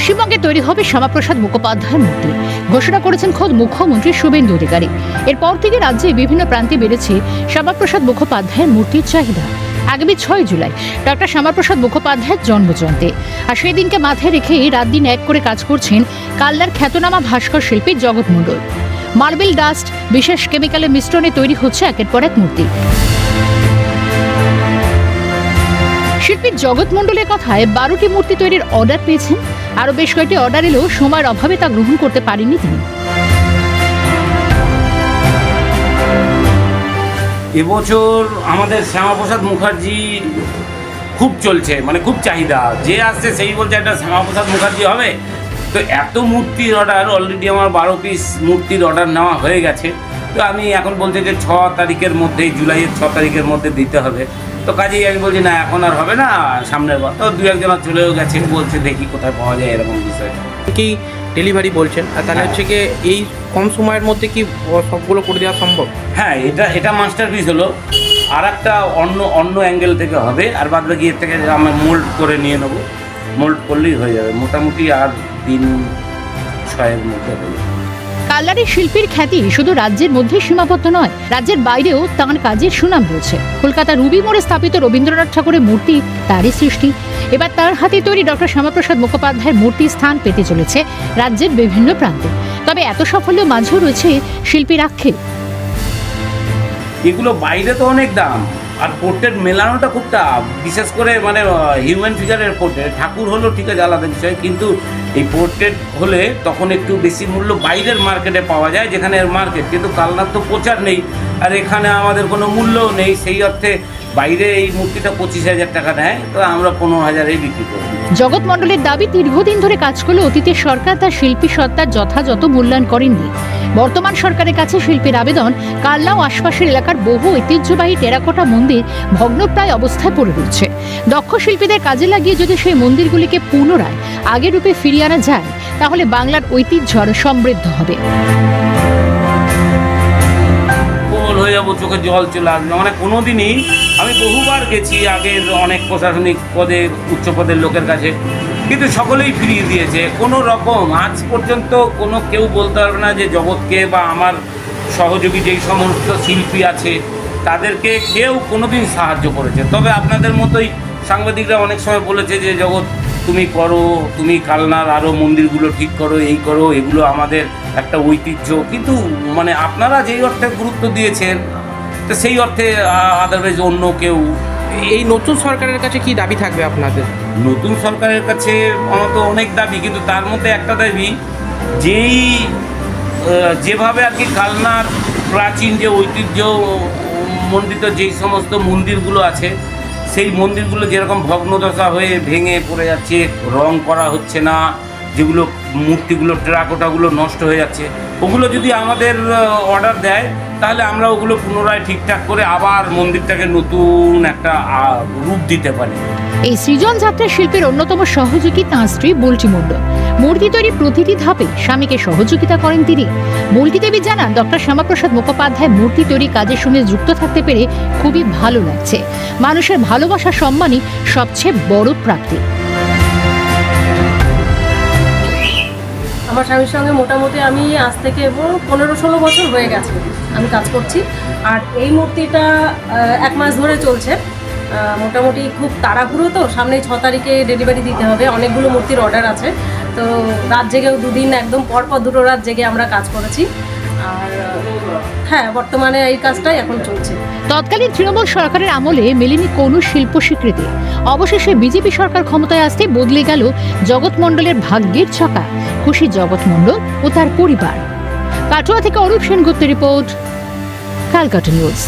পশ্চিমবঙ্গে তৈরি হবে শ্যামাপ্রসাদ মুখোপাধ্যায়ের মূর্তি ঘোষণা করেছেন খোদ মুখ্যমন্ত্রী শুভেন্দু অধিকারী। এরপর থেকে রাজ্যে বিভিন্ন প্রান্তে বেড়েছে শ্যামাপ্রসাদ মুখোপাধ্যায়ের মূর্তির চাহিদা। আগামী 6 জুলাই ডক্টর শ্যামাপ্রসাদ মুখোপাধ্যায়ের জন্মজয়ন্তী, আর সেই দিনকে মাথায় রেখেই রাত দিন এক করে কাজ করছেন কালনার খ্যাতনামা ভাস্কর শিল্পী জগৎ মণ্ডল। মার্বেল ডাস্ট, বিশেষ কেমিক্যালের মিশ্রণে তৈরি হচ্ছে একের পর এক মূর্তি। শিল্পী জগৎ মণ্ডলের কথায় 12টি মূর্তি তৈরির অর্ডার পেয়েছেন। আরও বেশ কয়েকটি অর্ডার এলেও সময়ের অভাবে তা গ্রহণ করতে পারেননি তিনি। এবছর আমাদের শ্যামাপ্রসাদ মুখার্জি খুব চলছে, মানে খুব চাহিদা। যে আসছে সেই বলছে একটা শ্যামাপ্রসাদ মুখার্জি হবে। তো এত মূর্তির অর্ডার, অলরেডি আমার 12 পিস মূর্তির অর্ডার নেওয়া হয়ে গেছে। তো আমি এখন বলছি যে 6 তারিখের মধ্যে, জুলাইয়ের 6 তারিখের মধ্যে দিতে হবে। তো কাজেই আমি বলছি না, এখন আর হবে না, সামনের বার। তো 2-1 চলেও গেছে, বলছে দেখি কোথায় পাওয়া যায় এরকম বিষয় কি ডেলিভারি বলছেন, আর তাহলে হচ্ছে কি এই কম সময়ের মধ্যে কি সবগুলো করে দেওয়া সম্ভব? হ্যাঁ, এটা মাস্টারপিস হলো। আর একটা অন্য অ্যাঙ্গেল থেকে হবে, আর বাদ বাকি এর থেকে আমরা মোল্ড করে নিয়ে নেবো। মোল্ড করলেই হয়ে যাবে, মোটামুটি আর 3-6 মধ্যে হয়ে যাবে। কালনারের শিল্পীর খ্যাতি শুধু রাজ্যের মধ্যে সীমাবদ্ধ নয়, রাজ্যের বাইরেও তাঁর কাজের সুনাম রয়েছে। কলকাতা রুবি মোড়ে স্থাপিত রবীন্দ্রনাথ ঠাকুরের মূর্তি তারই সৃষ্টি। এবার তার হাতে তৈরি ডক্টর শ্যামাপ্রসাদ মুখোপাধ্যায়ের মূর্তি স্থান পেতে চলেছে রাজ্যের বিভিন্ন প্রান্তে। তবে এত সাফল্যের মাঝেও রয়েছে শিল্পীর আক্ষেপ। এগুলো বাইরে তো অনেক দাম, আর পোর্ট্রেট মেলানোটা খুব টাফ। বিশেষ করে মানে হিউম্যান ফিগারের পোর্ট্রেট, ঠাকুর হলো ঠিক আছে, আলাদা বিষয়, কিন্তু এই পোর্ট্রেট হলে তখন একটু বেশি মূল্য বাইরের মার্কেটে পাওয়া যায়, যেখানে এর মার্কেট। কিন্তু কালনার তো প্রচার নেই, আর এখানে আমাদের কোনো মূল্যও নেই। সেই অর্থে বাইরে এই মূর্তিটা 25,000 টাকা নেয়, তো আমরা 15,000-এই বিক্রি করি। জগৎ মণ্ডলের দাবি, দীর্ঘদিন ধরে কাজ করলে অতীতের সরকার তার শিল্পী সত্তার যথাযথ মূল্যায়ন করেননি। বর্তমান সরকারের কাছে শিল্পীর আবেদন, কালনা ও আশপাশের এলাকার বহু ঐতিহ্যবাহী টেরাকোটা মন্দির ভগ্নপ্রায় অবস্থায় পড়ে রয়েছে। দক্ষ শিল্পীদের কাজে লাগিয়ে যদি সেই মন্দিরগুলিকে পুনরায় আগের রূপে ফিরিয়ে আনা যায়, তাহলে বাংলার ঐতিহ্য আরও সমৃদ্ধ হবে। হয়ে যাবো, চোখে জল চলে আসবে। মানে কোনোদিনই আমি বহুবার গেছি আগের অনেক প্রশাসনিক পদে, উচ্চ পদের লোকের কাছে, কিন্তু সকলেই ফিরিয়ে দিয়েছে কোনো রকম। আজ পর্যন্ত কেউ বলতে পারবে না যে জগৎকে বা আমার সহযোগী যেই সমস্ত শিল্পী আছে তাদেরকে কেউ কোনোদিন সাহায্য করেছে। তবে আপনাদের মতোই সাংবাদিকরা অনেক সময় বলেছে যে জগৎ তুমি করো, তুমি কালনার আরও মন্দিরগুলো ঠিক করো, এই করো, এগুলো আমাদের একটা ঐতিহ্য। কিন্তু মানে আপনারা যেই অর্থে গুরুত্ব দিয়েছেন, তো সেই অর্থে আদারওয়াইজ অন্য কেউ। এই নতুন সরকারের কাছে কি দাবি থাকবে আপনাদের? নতুন সরকারের কাছে আমার তো অনেক দাবি, কিন্তু তার মধ্যে একটা দাবি, যেভাবে আর কি কালনার প্রাচীন যে ঐতিহ্য মণ্ডিত যেই সমস্ত মন্দিরগুলো আছে, সেই মন্দিরগুলো যেরকম ভগ্নদশা হয়ে ভেঙে পড়ে যাচ্ছে, রং করা হচ্ছে না, যেগুলো মূর্তিগুলো টেরাকোটাগুলো নষ্ট হয়ে যাচ্ছে, ওগুলো যদি আমাদের অর্ডার দেয়, তাহলে আমরা ওগুলো পুনরায় ঠিকঠাক করে আবার মন্দিরটাকে নতুন একটা রূপ দিতে পারি। এই সৃজন যাত্রার শিল্পীর অন্যতম সহযোগী তাঁর স্ত্রী বুলটি মণ্ডল। মূর্তি তৈরির প্রতিটি ধাপে স্বামীকে সহযোগিতা করেন তিনি। বুলটি দেবী জানান, ডক্টর শ্যামাপ্রসাদ মুখোপাধ্যায় মূর্তি তৈরি কাজের সঙ্গে যুক্ত থাকতে পেরে খুবই ভালো লাগছে। মানুষের ভালোবাসা, সম্মানই সবচেয়ে বড় প্রাপ্তি। আমার স্বামীর সঙ্গে মোটামুটি আমি আজ থেকে 15-16 বছর হয়ে গেছে আমি কাজ করছি। আর এই মূর্তিটা 1 মাস ধরে চলছে। মোটামুটি খুব তাড়াহুড়ো, তো সামনে 6 তারিখে ডেলিভারি দিতে হবে। অনেকগুলো মূর্তির অর্ডার আছে, তো রাত জেগেও 2 দিন একদম পরপর 2 রাত জেগে আমরা কাজ করেছি। আর হ্যাঁ, বর্তমানে এই কাজটাই এখন চলছে। তৎকালীন তৃণমূল সরকারের আমলে মেলেনি কোনো শিল্প স্বীকৃতি। অবশেষে বিজেপি সরকার ক্ষমতায় আসতে বদলে গেল জগৎ মণ্ডলের ভাগ্যের চাকা। খুশি জগৎ মণ্ডল ও তার পরিবার। কাটোয়া থেকে অরূপ সেনগুপ্তের রিপোর্ট, ক্যালকাটা নিউজ।